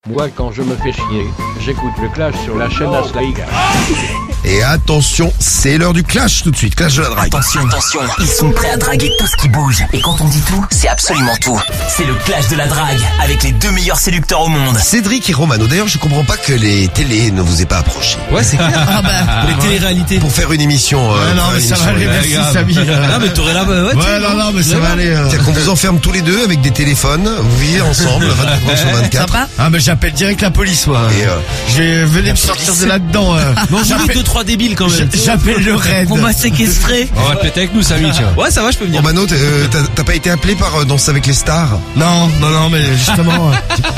Moi, quand je me fais chier, j'écoute le Clash sur la chaîne Aslaïga. Et attention, c'est l'heure du clash tout de suite, clash de la drague. Attention, ils sont prêts à draguer tout ce qui bouge. Et quand on dit tout, c'est absolument tout. C'est le clash de la drague, avec les deux meilleurs séducteurs au monde. Cédric et Romano, d'ailleurs je comprends pas que les télés ne vous aient pas approché. Ouais, c'est clair. Pour les téléréalités. Pour faire une émission... non mais ça va aller, merci Samy. Non mais t'aurais là, non mais ça va aller. C'est-à-dire qu'on vous enferme tous les deux avec des téléphones, vous vivez ensemble 24 heures sur 24. Sympa. Ah mais j'appelle direct la police moi. Et Venez me sortir de là-dedans. Non, j'ai vu 2-3 débiles quand même. J'appelle le raid. On m'a séquestré. On va péter avec nous Samy, tiens. Ouais, ça va, je peux venir. Romano, t'as pas été appelé par Danse avec les stars? Non, mais justement,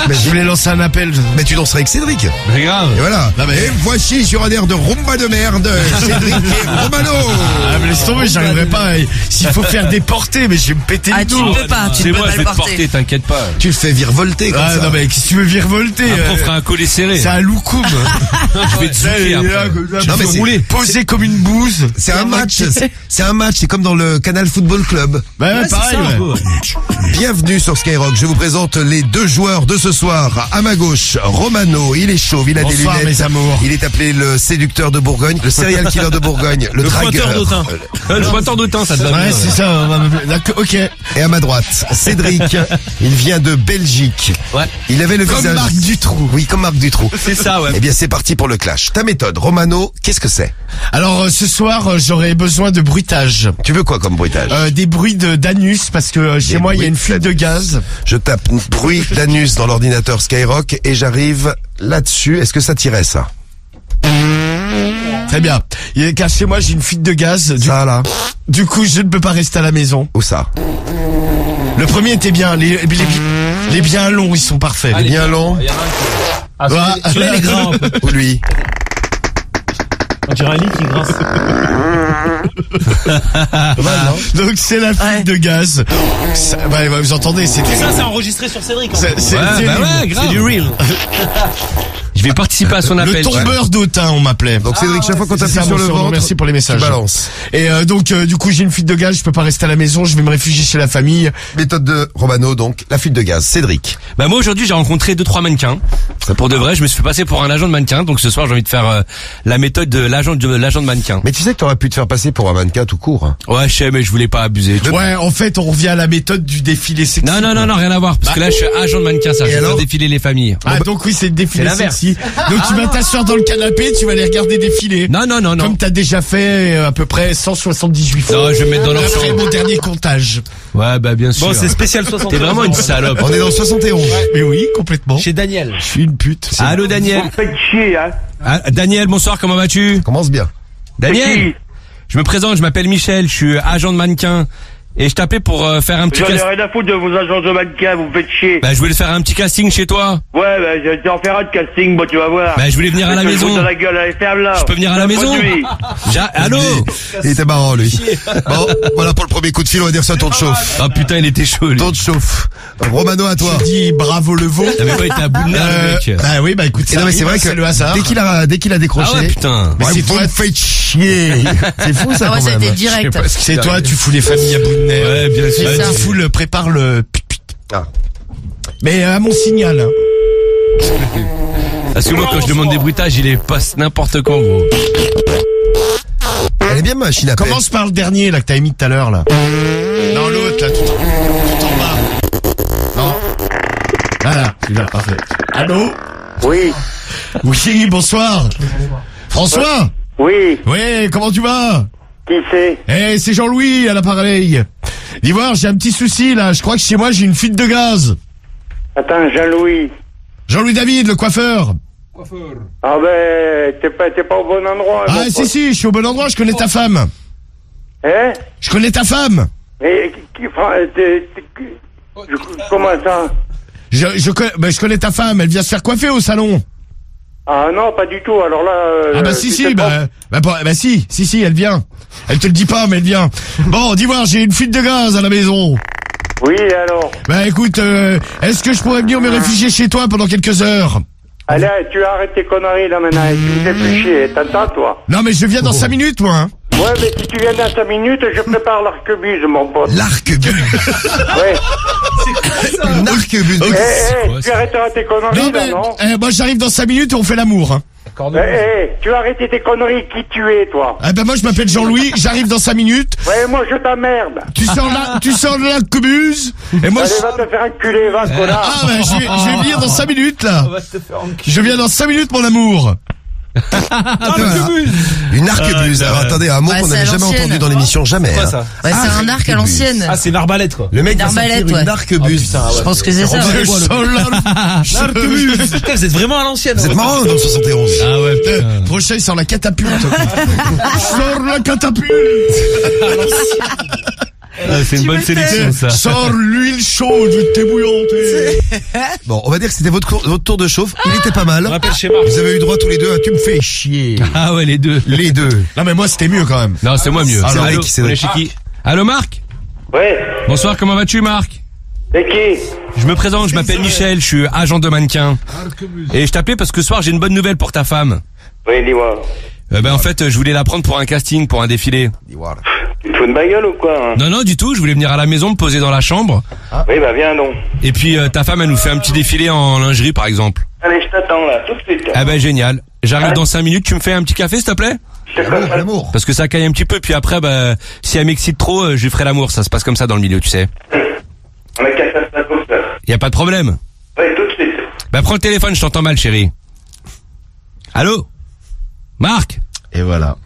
je voulais lancer un appel. Mais tu danserais avec Cédric. C'est grave. Et voilà. Non, mais... Et voici sur un air de rumba de merde, Cédric et Romano. Ah mais laisse tomber, j'arriverai pas. S'il faut faire des portées, mais je vais me péter le dos. Tu peux pas, tu peux pas le porter. T'inquiète pas. Tu le fais virevolter comme ça. Non mais si tu veux virevolter, on fera un collet serré. c'est un loukoum. Je vais te zouker après. Non mais rouler, poser comme une bouse. C'est un match, c'est un match, c'est comme dans le Canal Football Club. Ouais, pareil. Bienvenue sur Skyrock, je vous présente les deux joueurs de ce soir. À ma gauche, Romano, il est chauve, il a Bonsoir, des lunettes. mes amours. Il est appelé le séducteur de Bourgogne, le serial killer de Bourgogne, le dragueur. pointeur d'autun. Le pointeur d'autun, ça te donne. Ouais, c'est ça. D'accord, ok. Et à ma droite, Cédric, il vient de Belgique. Ouais. Il avait le Comme visage... Marc Dutroux. Oui, comme Marc Dutroux. C'est ça, ouais. Eh bien, c'est parti pour le clash. Ta méthode, Romano, qu'est-ce que c'est? Alors ce soir, j'aurais besoin de bruitage. Tu veux quoi comme bruitage? Des bruits d'anus parce que chez moi il y a une fuite de gaz. Je tape bruit d'anus dans l'ordinateur Skyrock et j'arrive là-dessus. Est-ce que ça tirait ça? Très bien. Car chez moi j'ai une fuite de gaz. Ça là? Du coup je ne peux pas rester à la maison. Où ça? Le premier était bien. Les bien longs, ils sont parfaits. Les bien longs? Celui-là il est grand. Ou lui? On dirait un lit qui grince. Donc c'est la fuite de gaz. Ça, vous entendez, c'était Ça, c'est enregistré sur Cédric. c'est grave. C'est du real. Je vais participer à son le appel. tombeur d'autun, on m'appelait. Donc Cédric, chaque fois qu'on t'appuie sur le ventre, merci pour les messages. tu balances. Et donc du coup j'ai une fuite de gaz, je peux pas rester à la maison, je vais me réfugier chez la famille. Méthode de Romano, donc la fuite de gaz. Cédric. Bah moi aujourd'hui j'ai rencontré 2-3 mannequins. Pour de vrai, je me suis fait passer pour un agent de mannequin. Donc ce soir j'ai envie de faire la méthode de l'agent de mannequin. Mais tu sais que t'aurais pu te faire passer pour un mannequin tout court. Hein. Ouais, je sais, mais je voulais pas abuser. Ouais, en fait on revient à la méthode du défilé sexy. Non, rien à voir. Parce que là je suis agent de mannequin, ça. Je vais alors faire défiler les familles. Ah donc oui c'est le défilé C'est l'inverse. sexy. Donc tu vas t'asseoir dans le canapé, tu vas les regarder défiler. Non. Comme t'as déjà fait à peu près 178 fois. Non, je vais me mettre dans leur Après chambre. mon dernier comptage. Ouais, bah bien sûr. Bon, c'est spécial 60. T'es vraiment une salope. On est dans le 71. Mais oui, complètement. Chez Daniel. Je suis une pute. Allô Daniel. Faites chier, hein. Ah, Daniel, bonsoir, comment vas-tu? Commence bien. Daniel, je me présente, je m'appelle Michel, je suis agent de mannequin. Et je t'appelais pour faire un petit J'en ai casting. rien à foutre de vos agences de mannequins, vous me faites chier. Bah, je voulais faire un petit casting chez toi. Ouais, bah, je vais en faire un de casting, moi, tu vas voir. Bah, je voulais venir à la Je te le maison. fous dans la gueule, allez, ferme-la. Je peux venir à la maison? Allô? Il était marrant, lui. Bon, voilà pour le premier coup de fil, on va dire ça, ton de chauffe. Ah putain, il était chaud, lui. Ton de chauffe. Romano, à toi. Je dis bravo le veau. T'avais pas été à bout de nerfs, le mec. Bah oui, bah écoute, Et non, mais c'est vrai que le hasard. dès qu'il a décroché. Ah ouais, putain. Mais Ouais, c'est vous toi, me faites chier. C'est fou, ça, Ah ouais, quand ça a même. été direct. c'est toi, tu fous les familles à bout de nerfs. Ouais, bien sûr. ça. Tu fous prépare le put. Ah. Mais à mon signal. Hein. Parce que moi, quand je demande des bruitages, il les passe n'importe quand, gros. Elle est bien, ma machine à Commence par le dernier là que t'as émis tout à l'heure là. Non, l'autre là, tout en bas. Non. Voilà, celui-là, parfait. Allô? Oui, Oui, bonsoir. François? oui, Oui, comment tu vas? qui c'est? Eh, c'est Jean-Louis à l'appareil. Dis voir, j'ai un petit souci là. Je crois que chez moi j'ai une fuite de gaz. Attends, Jean-Louis. Jean-Louis David, le coiffeur. Ah ben, t'es pas au bon endroit. Ah, mon si, pote. si, je suis au bon endroit, je connais ta femme. Hein? Je connais ta femme. Et comment ça? Je connais ta femme, elle vient se faire coiffer au salon. Ah non, pas du tout, alors là... Ah bah si, si, si, elle vient. Elle te le dit pas, mais elle vient. Bon, dis voir, j'ai une fuite de gaz à la maison. Oui, alors? Bah écoute, est-ce que je pourrais venir me réfugier chez toi pendant quelques heures? Allez, tu arrêtes tes conneries là maintenant, tu me fais plus chier, t'entends toi? Non mais je viens dans 5 minutes moi. Hein. Ouais, mais si tu viens dans 5 minutes, je prépare l'arquebuse, mon pote. L'arquebuse. Ouais. Une arquebuse. Tu arrêteras tes conneries, là, non? Moi j'arrive dans 5 minutes et on fait l'amour. Hein. Tu arrêtes tes conneries, qui tu es, toi? Moi je m'appelle Jean-Louis, j'arrive dans 5 minutes. Ouais, moi, je t'emmerde. Tu sors de l'arquebuse. Et moi Allez, va te faire enculer, va, connard. je vais venir dans 5 minutes, là. Je viens dans 5 minutes, mon amour. Une arquebuse. Alors attendez, un mot qu'on n'avait jamais entendu dans l'émission, jamais. quoi ça? Ouais, c'est un arc à l'ancienne. Ah, c'est une arbalète quoi. Le mec Une va sortir arbalète, ouais. une arquebuse. Je pense que c'est ça. Je sors l'arquebuse. Putain, vous êtes vraiment à l'ancienne. Vous êtes marrant dans le 71. Ah ouais, putain. Prochain, il sort la catapulte. Sors la catapulte. C'est une bonne sélection ça. Sors l'huile chaude, thé bouillante. Bon, on va dire que c'était votre tour de chauffe. Il était pas mal. On rappelle chez Marc. Vous avez eu droit tous les deux à tu me fais chier. Ah ouais, les deux. Les deux. Non mais moi c'était mieux quand même. Non, c'est moi mieux. C'est Allô, Cédric, on Cédric. est chez qui? Allô Marc? Ouais. Bonsoir, comment vas-tu Marc? C'est qui? Je me présente, je m'appelle Michel, je suis agent de mannequin. Et je t'appelais parce que ce soir j'ai une bonne nouvelle pour ta femme. Oui, dis-moi. En fait, je voulais la prendre pour un casting, pour un défilé. Tu te fous de ma gueule ou quoi, hein? Non, non, du tout, je voulais venir à la maison, me poser dans la chambre. Oui, bah, viens donc. Et puis ta femme, elle nous fait un petit défilé en lingerie par exemple. Allez, je t'attends, là, tout de suite. Ah ben génial. J'arrive dans 5 minutes, tu me fais un petit café s'il te plaît? Je te passe ça. L'amour. Parce que ça caille un petit peu, puis après, si elle m'excite trop, je lui ferai l'amour, ça se passe comme ça dans le milieu, tu sais. On a qu'à faire ça comme ça. Y a pas de problème. Oui, tout de suite. Prends le téléphone, je t'entends mal chérie. Allô? Marc? Et voilà.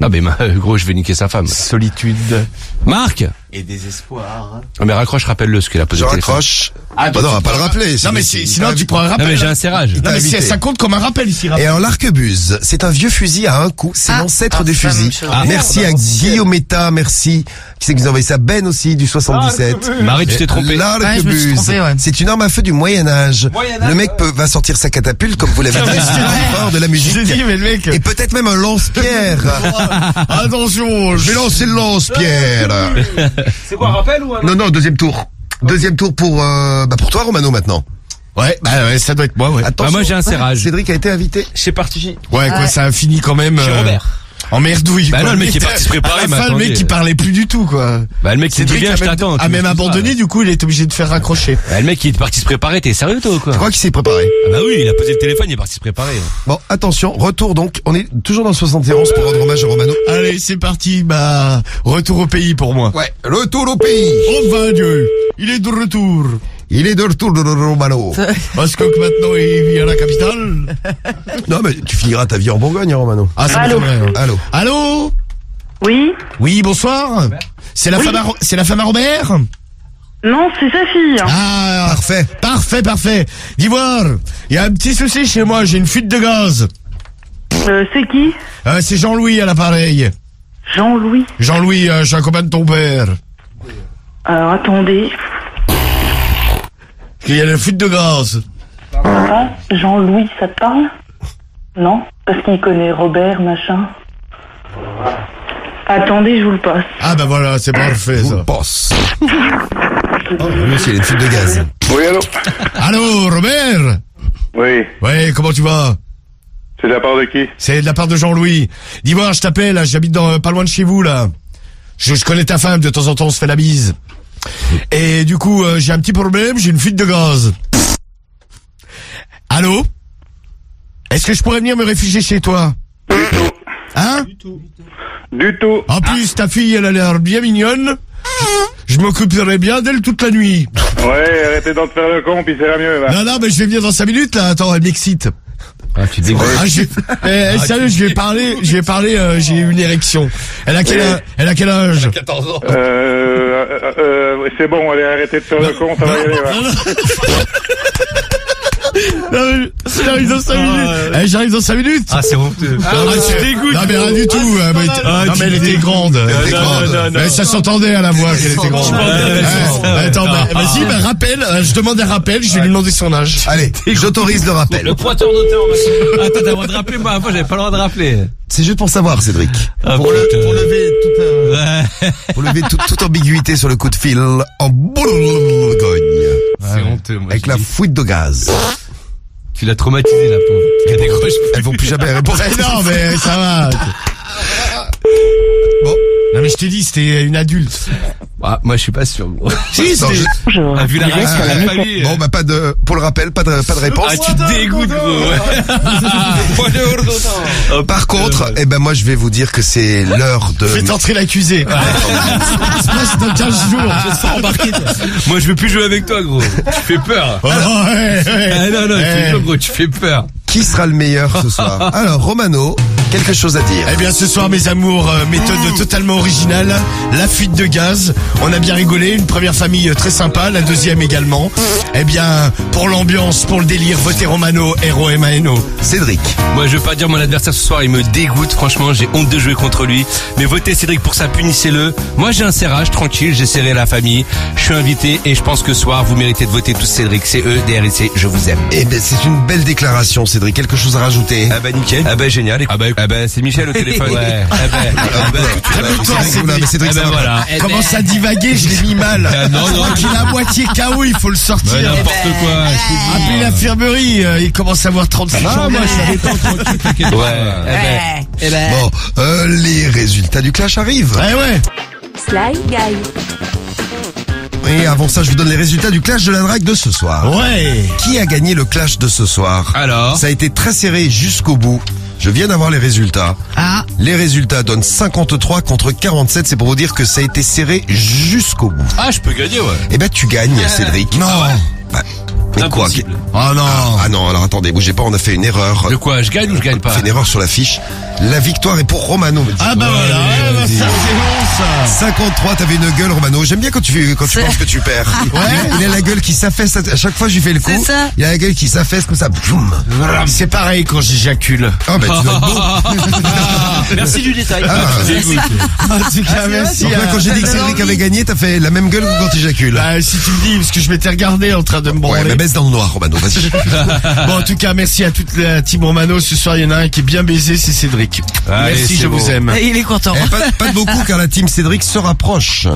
Non mais gros, je vais niquer sa femme. Solitude Marc? et désespoir. Non mais raccroche, rappelle-le ce qu'il a posé Je le téléphone. raccroche. Non, on va pas le rappeler. Non mais sinon tu prends un rappel. Non mais j'ai un serrage. Non mais invité. ça compte comme un rappel ici. Et alors l'arquebuse, c'est un vieux fusil à un coup, c'est l'ancêtre des c'est la fusils. même chose. Merci à Guillaume Eta, merci. Qui c'est qui nous a envoyé ça? Ben aussi, du 77. Marie, tu t'es trompé. Ouais, je me suis L'arquebuse, trompé, ouais. c'est une arme à feu du Moyen-Âge. Le mec va sortir sa catapulte, comme vous l'avez dit, fort de la J'ai musique. dit mais le mec. Et peut-être même un lance-pierre. Attention, Je vais lancer le lance-pierre. C'est quoi, un rappel ou un? Non, deuxième tour. Deuxième tour pour toi, Romano, maintenant. Ouais, ça doit être moi, ouais. Attention. moi, j'ai un serrage. Cédric a été invité. C'est parti. Ouais, quoi, ça a fini quand même. Chez Robert. En merdouille. Bah quoi. non, le mec est parti se préparer, À la mais fin, le mec attendez. il parlait plus du tout, quoi. Bah le mec qui me dit Cédric viens, je t'attends. a même abandonné, du coup il est obligé de faire raccrocher. Bah, le mec qui est parti se préparer, t'es sérieux toi ou quoi? Je crois qu'il s'est préparé. Ah bah oui, il a posé le téléphone, il est parti se préparer. Bon, attention, retour donc. On est toujours dans le 71 pour rendre hommage à Romano. Allez, c'est parti, retour au pays pour moi. Ouais, retour au pays. Oh va Dieu, il est de retour. Il est de retour de Romano. Parce que maintenant il vit à la capitale. Non, mais tu finiras ta vie en Bourgogne, hein, Romano. Ah, ça Allô. m'étonnerait, hein. Allô. Allô? Oui? Oui, bonsoir. C'est la femme à Robert? Non, c'est sa fille. Ah, parfait. D'Ivoire, il y a un petit souci chez moi, j'ai une fuite de gaz. C'est qui? C'est Jean-Louis à l'appareil. Jean-Louis. Jean-Louis, je suis un copain de ton père. Alors, attendez. Il y a la fuite de gaz. Ah, Jean-Louis, ça te parle? Non? Parce qu'il connaît Robert, machin. Attendez, je vous le passe. Ah bah voilà, c'est parfait ça. Boss. Oh, lui aussi, il a une fuite de gaz. Oui, allô? Allô, Robert? Oui. Ouais, comment tu vas? C'est de la part de qui? C'est de la part de Jean-Louis. D'Ivoire, je t'appelle, là, j'habite pas loin de chez vous, là. Je connais ta femme, de temps en temps, on se fait la bise. Et du coup, j'ai un petit problème, j'ai une fuite de gaz. Allô? Est-ce que je pourrais venir me réfugier chez toi? Du tout. Hein? Du tout. En plus, ta fille, elle a l'air bien mignonne. Je m'occuperai bien d'elle toute la nuit. Ouais, arrêtez d'en te faire le con, puis c'est la mieux, va. Non, mais je vais venir dans 5 minutes, là. Attends, elle m'excite. Ah, tu dégoûtes. Sérieux, je vais parler, j'ai une érection. Elle a quel âge? 14 ans. C'est bon, allez, arrêtez de faire le con, ça va y aller, va. J'arrive dans 5 minutes. J'arrive dans 5 minutes. Ah, c'est honteux. Tu dégoûtes. Non, mais rien du tout. Non, mais elle était grande. Mais ça s'entendait à la voix qu'elle était grande. Attends, vas-y, rappelle. Je demande un rappel. Je vais lui demander son âge. Allez, j'autorise le rappel. Le pointeur d'auteur, machin. Attends, t'as le droit de rappeler, moi, avant, j'avais pas le droit de rappeler. C'est juste pour savoir, Cédric. Pour lever toute ambiguïté sur le coup de fil en Bourgogne. C'est honteux, moi. Avec la fuite de gaz. Tu l'as traumatisé, la pauvre. Elle décroche. Elles vont plus jamais répondre. Non, mais ça va. Bon, Non mais je t'ai dit, c'était une adulte. Ah, moi je suis pas sûr. Gros. Si, Non, c'était... Bonjour. Ah, vu la Vous êtes réaction sur la de la messagerie. famille. Bon, bah pas de, pour le rappel, pas de réponse. Ah, tu te dégoûtes, gros. Par contre, moi je vais vous dire que c'est l'heure de... Faites entrer l'accusé. Ça se passe dans 15 jours. Je vais se faire embarquer, toi. Moi je veux plus jouer avec toi, gros. Tu fais peur. Oh, ouais. Ah non, je te jure, gros, tu fais peur. Qui sera le meilleur ce soir? Alors, Romano, quelque chose à dire. Eh bien, ce soir, mes amours, méthode totalement originale. La fuite de gaz. On a bien rigolé. Une première famille très sympa. La deuxième également. Eh bien, pour l'ambiance, pour le délire, votez Romano, R-O-M-A-N-O. Cédric. Moi je veux pas dire mon adversaire ce soir, il me dégoûte, franchement j'ai honte de jouer contre lui. Mais votez Cédric pour ça, punissez-le. Moi j'ai un serrage, tranquille, j'ai serré la famille. Je suis invité et je pense que ce soir vous méritez de voter tous Cédric, C-E-D-R-I-C, je vous aime. Eh ben, c'est une belle déclaration, Cédric. Quelque chose à rajouter? Ah bah nickel, ah bah génial. Ah bah c'est Michel au téléphone. Ouais. Mais Cédric, ça va pas. voilà. Commence à divaguer, je l'ai mis mal. non. Je crois qu'il est à moitié KO, il faut le sortir. N'importe quoi. Appelez l'infirmerie, il commence à avoir 36 ans. Moi je suis tranquille, t'inquiète. Ouais. Bon, les résultats du clash arrivent. Ouais. Sly Guy. Et avant ça, je vous donne les résultats du clash de la drague de ce soir. Ouais. Qui a gagné le clash de ce soir? Alors Ça a été très serré jusqu'au bout. Je viens d'avoir les résultats. Ah. Les résultats donnent 53 contre 47. C'est pour vous dire que ça a été serré jusqu'au bout. Ah, je peux gagner, ouais. Eh ben, tu gagnes, Cédric. Non. Bah, mais quoi? Impossible. Oh non. Ah non, alors attendez, bougez pas, on a fait une erreur. De quoi? Je gagne ou je gagne On a pas? fait une erreur sur la fiche. La victoire est pour Romano. me dit. Ah bah voilà. Ah bah ça c'est bon ça. 53, t'avais une gueule, Romano. J'aime bien quand tu penses que tu perds. Il a la gueule qui s'affaisse. À chaque fois, je lui fais le coup. C'est ça. Il a la gueule qui s'affaisse comme ça. Boum. C'est pareil quand j'éjacule. Ah bah tu dois être beau. Merci du détail. En tout cas, merci. Donc là, quand j'ai dit que Ça donne Cédric envie. avait gagné, t'as fait la même gueule que quand t'éjacules. Bah, si tu le dis, parce que je m'étais regardé en train de me Ouais, branler. bah baisse dans le noir, Romano. Vas-y. Bon, en tout cas, merci à toute la team Romano. Ce soir, il y en a un qui est bien baisé, c'est Cédric. Allez, Merci, c'est je beau. vous aime. Il est content. Pas de beaucoup car la team Cédric se rapproche.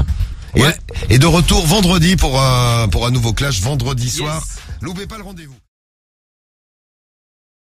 Et de retour vendredi pour un nouveau clash vendredi soir. Loupez pas le rendez-vous.